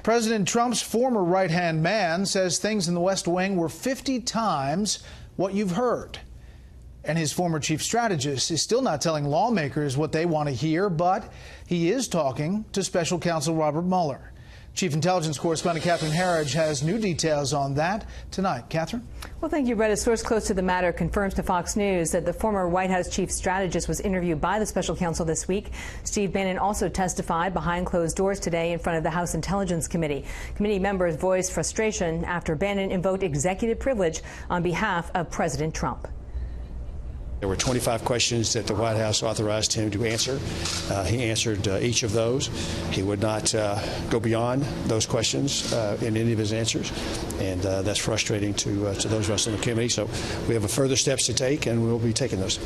President Trump's former right-hand man says things in the West Wing were 50 times what you've heard. And his former chief strategist is still not telling lawmakers what they want to hear, but he is talking to special counsel Robert Mueller. Chief Intelligence Correspondent Catherine Herridge has new details on that tonight. Catherine? Well, thank you, Brett. A source close to the matter confirms to Fox News that the former White House chief strategist was interviewed by the special counsel this week. Steve Bannon also testified behind closed doors today in front of the House Intelligence Committee. Committee members voiced frustration after Bannon invoked executive privilege on behalf of President Trump. There were 25 questions that the White House authorized him to answer. He answered each of those. He would not go beyond those questions in any of his answers, and that's frustrating to those of us on the committee. So we have further steps to take, and we'll be taking those.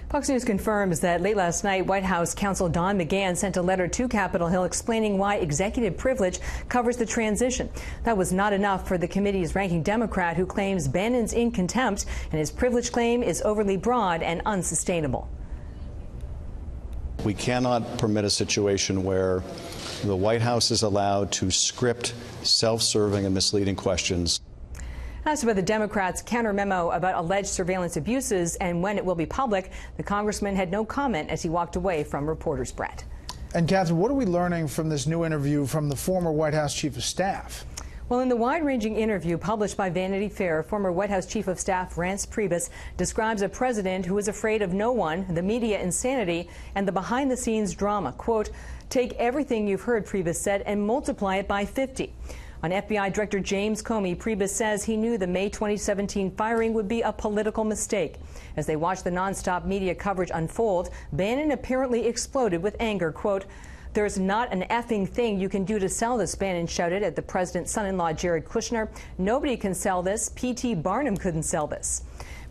Fox News confirms that late last night, White House counsel Don McGahn sent a letter to Capitol Hill explaining why executive privilege covers the transition. That was not enough for the committee's ranking Democrat, who claims Bannon's in contempt and his privilege claim is overly broad and unsustainable. We cannot permit a situation where the White House is allowed to script self-serving and misleading questions. Asked about the Democrats' counter memo about alleged surveillance abuses and when it will be public, the congressman had no comment as he walked away from reporters' Brett. And Catherine, what are we learning from this new interview from the former White House chief of staff? Well, in the wide-ranging interview published by Vanity Fair, former White House Chief of Staff Reince Priebus describes a president who is afraid of no one, the media insanity, and the behind-the-scenes drama. Quote, "Take everything you've heard," Priebus said, "and multiply it by 50. On FBI Director James Comey, Priebus says he knew the May 2017 firing would be a political mistake. As they watched the nonstop media coverage unfold, Bannon apparently exploded with anger. Quote, "There's not an effing thing you can do to sell this," Bannon shouted at the president's son-in-law Jared Kushner. "Nobody can sell this. P.T. Barnum couldn't sell this."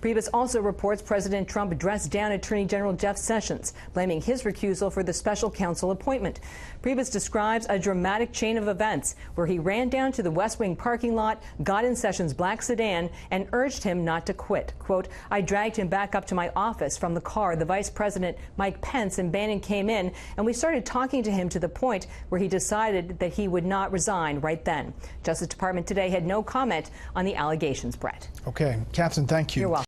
Priebus also reports President Trump dressed down Attorney General Jeff Sessions, blaming his recusal for the special counsel appointment. Priebus describes a dramatic chain of events where he ran down to the West Wing parking lot, got in Sessions' black sedan, and urged him not to quit. Quote, "I dragged him back up to my office from the car. The Vice President, Mike Pence, and Bannon came in, and we started talking to him to the point where he decided that he would not resign right then." Justice Department today had no comment on the allegations, Brett. Okay. Catherine, thank you. You're welcome.